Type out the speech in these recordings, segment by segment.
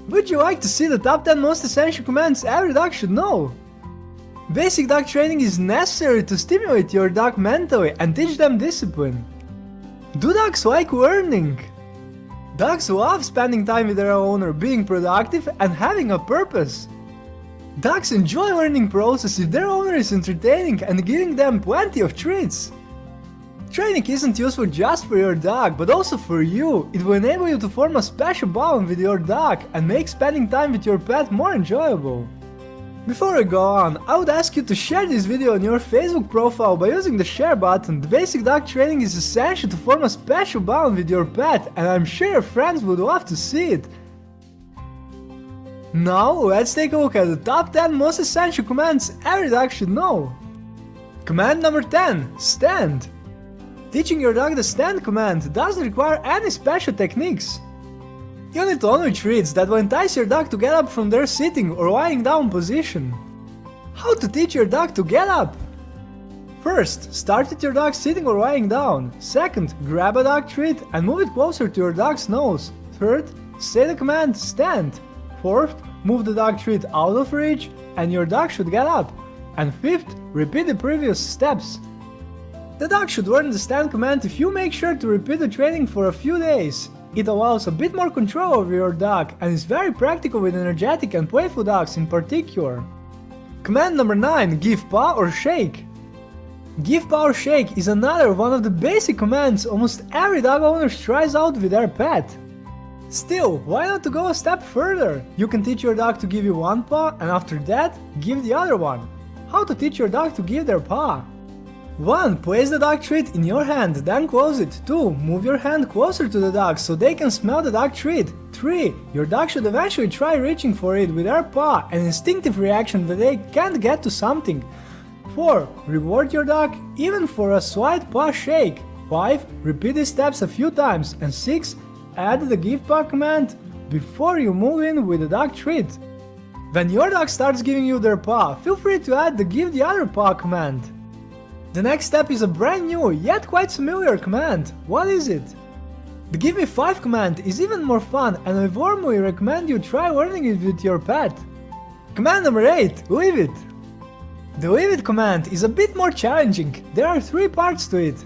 Would you like to see the top 10 most essential commands every dog should know? Basic dog training is necessary to stimulate your dog mentally and teach them discipline. Do dogs like learning? Dogs love spending time with their owner, being productive and having a purpose. Dogs enjoy learning process if their owner is entertaining and giving them plenty of treats. Training isn't useful just for your dog, but also for you. It will enable you to form a special bond with your dog and make spending time with your pet more enjoyable. Before I go on, I would ask you to share this video on your Facebook profile by using the share button. The basic dog training is essential to form a special bond with your pet, and I'm sure your friends would love to see it. Now let's take a look at the top 10 most essential commands every dog should know. Command number 10. Stand. Teaching your dog the stand command doesn't require any special techniques. You need only treats that will entice your dog to get up from their sitting or lying down position. How to teach your dog to get up? First, start with your dog sitting or lying down. Second, grab a dog treat and move it closer to your dog's nose. Third, say the command stand. Fourth, move the dog treat out of reach and your dog should get up. And fifth, repeat the previous steps. The dog should learn the stand command if you make sure to repeat the training for a few days. It allows a bit more control over your dog and is very practical with energetic and playful dogs in particular. Command number 9. Give paw or shake. Give paw or shake is another one of the basic commands almost every dog owner tries out with their pet. Still, why not to go a step further? You can teach your dog to give you one paw and after that, give the other one. How to teach your dog to give their paw? 1. Place the dog treat in your hand, then close it. 2. Move your hand closer to the dog so they can smell the dog treat. 3. Your dog should eventually try reaching for it with their paw, an instinctive reaction that they can't get to something. 4. Reward your dog even for a slight paw shake. 5. Repeat these steps a few times. And 6. Add the give paw command before you move in with the dog treat. When your dog starts giving you their paw, feel free to add the give the other paw command. The next step is a brand new, yet quite familiar command. What is it? The Give Me 5 command is even more fun and I warmly recommend you try learning it with your pet. Command number 8. Leave it. The Leave it command is a bit more challenging. There are 3 parts to it.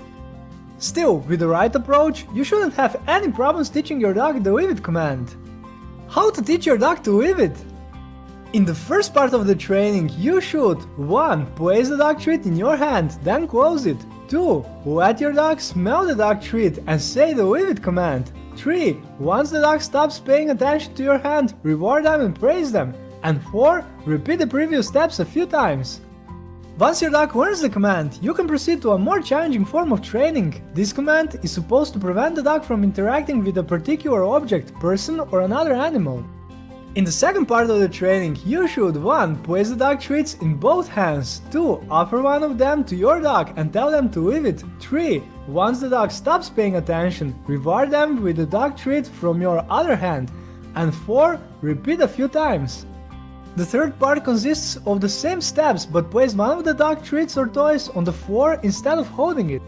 Still, with the right approach, you shouldn't have any problems teaching your dog the Leave it command. How to teach your dog to leave it? In the first part of the training, you should 1. Place the dog treat in your hand, then close it. 2. Let your dog smell the dog treat and say the leave it command. 3. Once the dog stops paying attention to your hand, reward them and praise them. And 4. Repeat the previous steps a few times. Once your dog learns the command, you can proceed to a more challenging form of training. This command is supposed to prevent the dog from interacting with a particular object, person or another animal. In the second part of the training, you should 1. Place the dog treats in both hands. 2. Offer one of them to your dog and tell them to leave it. 3. Once the dog stops paying attention, reward them with the dog treat from your other hand. And 4. Repeat a few times. The third part consists of the same steps but place one of the dog treats or toys on the floor instead of holding it.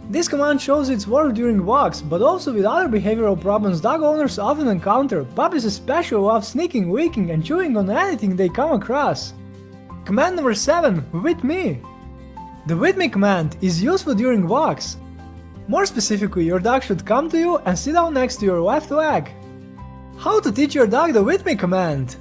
This command shows its work during walks, but also with other behavioral problems dog owners often encounter. Puppies especially love sneaking, licking and chewing on anything they come across. Command number 7. With me. The with me command is useful during walks. More specifically, your dog should come to you and sit down next to your left leg. How to teach your dog the with me command?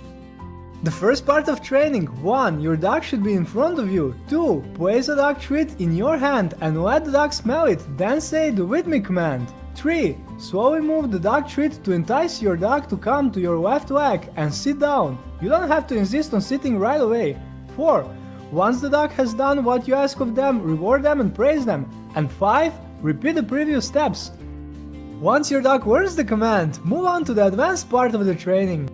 The first part of training. 1. Your dog should be in front of you. 2. Place a dog treat in your hand and let the dog smell it, then say the with me command. 3. Slowly move the dog treat to entice your dog to come to your left leg and sit down. You don't have to insist on sitting right away. 4. Once the dog has done what you ask of them, reward them and praise them. And 5. Repeat the previous steps. Once your dog learns the command, move on to the advanced part of the training.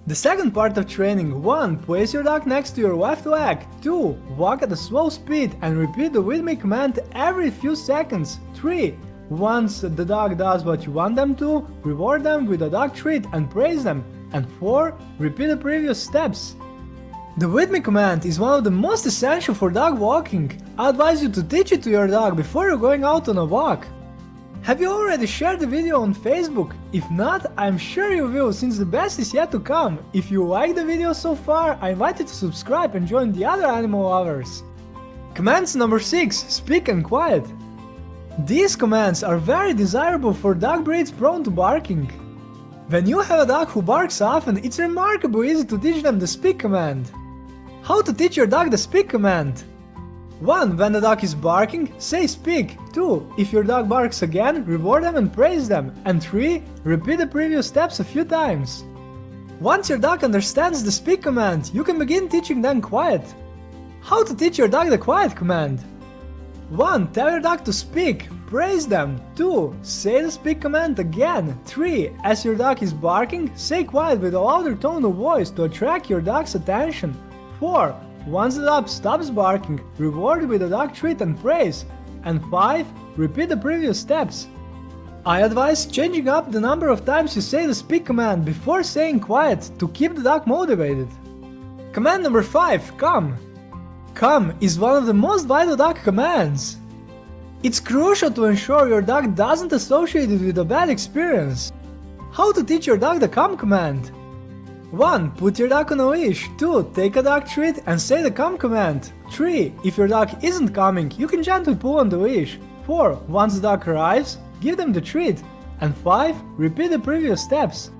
The second part of training. 1. Place your dog next to your left leg. 2. Walk at a slow speed and repeat the with me command every few seconds. 3. Once the dog does what you want them to, reward them with a dog treat and praise them. And 4. Repeat the previous steps. The with me command is one of the most essential for dog walking. I advise you to teach it to your dog before you're going out on a walk. Have you already shared the video on Facebook? If not, I'm sure you will, since the best is yet to come. If you like the video so far, I invite you to subscribe and join the other animal lovers. Commands number 6. Speak and quiet. These commands are very desirable for dog breeds prone to barking. When you have a dog who barks often, it's remarkably easy to teach them the speak command. How to teach your dog the speak command? 1. When the dog is barking, say speak. 2. If your dog barks again, reward them and praise them. And 3. Repeat the previous steps a few times. Once your dog understands the speak command, you can begin teaching them quiet. How to teach your dog the quiet command? 1. Tell your dog to speak. Praise them. 2. Say the speak command again. 3. As your dog is barking, say quiet with a louder tone of voice to attract your dog's attention. 4. Once the dog stops barking, reward with a dog treat and praise. And 5. Repeat the previous steps. I advise changing up the number of times you say the speak command before saying quiet to keep the dog motivated. Command number 5. Come. Come is one of the most vital dog commands. It's crucial to ensure your dog doesn't associate it with a bad experience. How to teach your dog the come command? 1. Put your dog on a leash. 2. Take a dog treat and say the come command. 3. If your dog isn't coming, you can gently pull on the leash. 4. Once the dog arrives, give them the treat. And 5. Repeat the previous steps.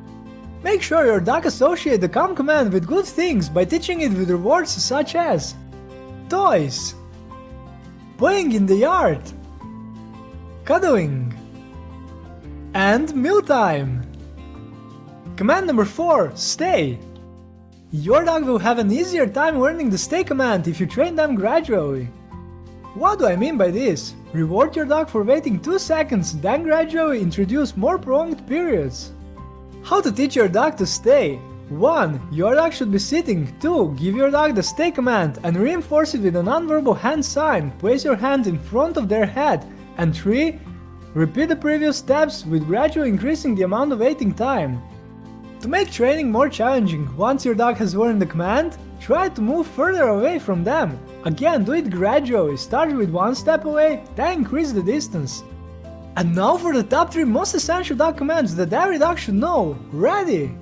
Make sure your dog associates the come command with good things by teaching it with rewards such as toys, playing in the yard, cuddling, and mealtime. Command number 4. Stay. Your dog will have an easier time learning the stay command if you train them gradually. What do I mean by this? Reward your dog for waiting 2 seconds, then gradually introduce more prolonged periods. How to teach your dog to stay? 1. Your dog should be sitting. 2. Give your dog the stay command and reinforce it with a nonverbal hand sign. Place your hand in front of their head. And 3. Repeat the previous steps with gradually increasing the amount of waiting time. To make training more challenging, once your dog has learned the command, try to move further away from them. Again, do it gradually. Start with 1 step away, then increase the distance. And now for the top 3 most essential dog commands that every dog should know. Ready?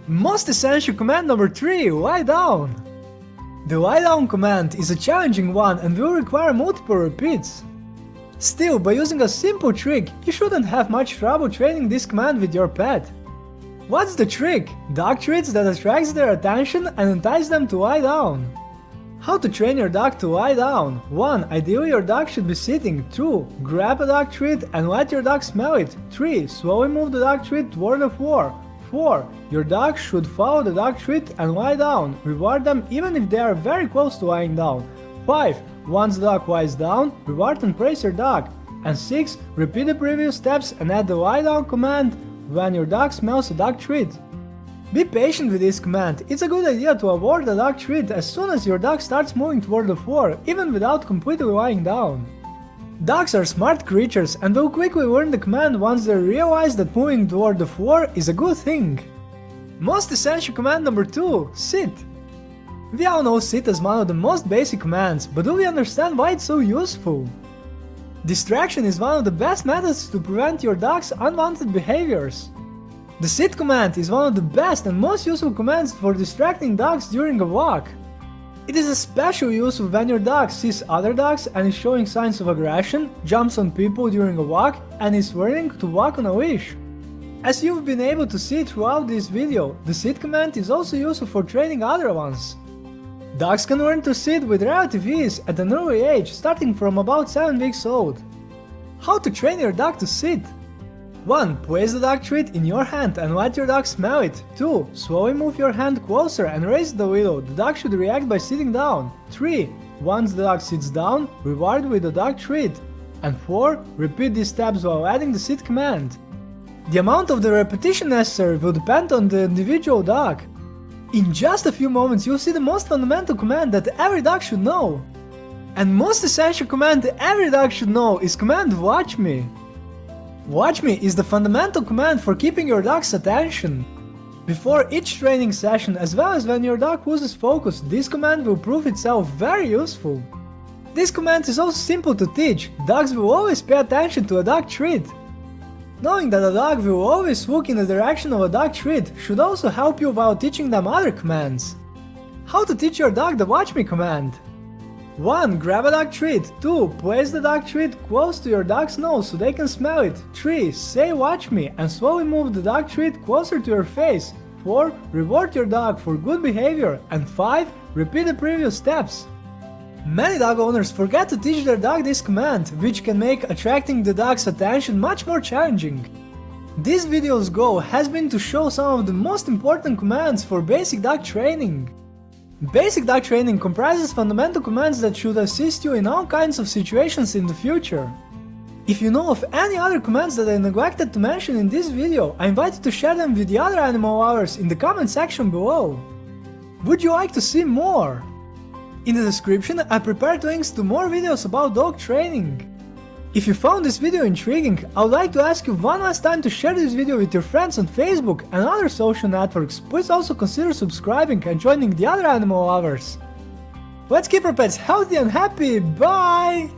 Most essential command number 3, lie down. The lie down command is a challenging one and will require multiple repeats. Still, by using a simple trick, you shouldn't have much trouble training this command with your pet. What's the trick? Dog treats that attracts their attention and entice them to lie down. How to train your dog to lie down? 1. Ideally your dog should be sitting. 2. Grab a dog treat and let your dog smell it. 3. Slowly move the dog treat toward the floor. 4. Your dog should follow the dog treat and lie down. Reward them even if they are very close to lying down. 5. Once the dog lies down, reward and praise your dog. And 6. Repeat the previous steps and add the lie down command when your dog smells a dog treat. Be patient with this command. It's a good idea to award the dog treat as soon as your dog starts moving toward the floor, even without completely lying down. Dogs are smart creatures and will quickly learn the command once they realize that moving toward the floor is a good thing. Most essential command number 2, sit. We all know sit as one of the most basic commands, but do we understand why it's so useful? Distraction is one of the best methods to prevent your dog's unwanted behaviors. The sit command is one of the best and most useful commands for distracting dogs during a walk. It is especially useful when your dog sees other dogs and is showing signs of aggression, jumps on people during a walk, and is learning to walk on a leash. As you've been able to see throughout this video, the sit command is also useful for training other ones. Dogs can learn to sit with relative ease at an early age, starting from about 7 weeks old. How to train your dog to sit? 1. Place the dog treat in your hand and let your dog smell it. 2. Slowly move your hand closer and raise it a little. The dog should react by sitting down. 3. Once the dog sits down, reward with the dog treat. And 4. Repeat these steps while adding the sit command. The amount of the repetition necessary will depend on the individual dog. In just a few moments you'll see the most fundamental command that every dog should know. And most essential command every dog should know is command watch me. Watch me is the fundamental command for keeping your dog's attention. Before each training session, as well as when your dog loses focus, this command will prove itself very useful. This command is also simple to teach. Dogs will always pay attention to a dog treat. Knowing that a dog will always walk in the direction of a dog treat should also help you while teaching them other commands. How to teach your dog the watch me command? 1. Grab a dog treat. 2. Place the dog treat close to your dog's nose so they can smell it. 3. Say watch me and slowly move the dog treat closer to your face. 4. Reward your dog for good behavior. And 5. Repeat the previous steps. Many dog owners forget to teach their dog this command, which can make attracting the dog's attention much more challenging. This video's goal has been to show some of the most important commands for basic dog training. Basic dog training comprises fundamental commands that should assist you in all kinds of situations in the future. If you know of any other commands that I neglected to mention in this video, I invite you to share them with the other animal lovers in the comment section below. Would you like to see more? In the description I prepared links to more videos about dog training. If you found this video intriguing, I would like to ask you one last time to share this video with your friends on Facebook and other social networks. Please also consider subscribing and joining the other animal lovers. Let's keep our pets healthy and happy, bye!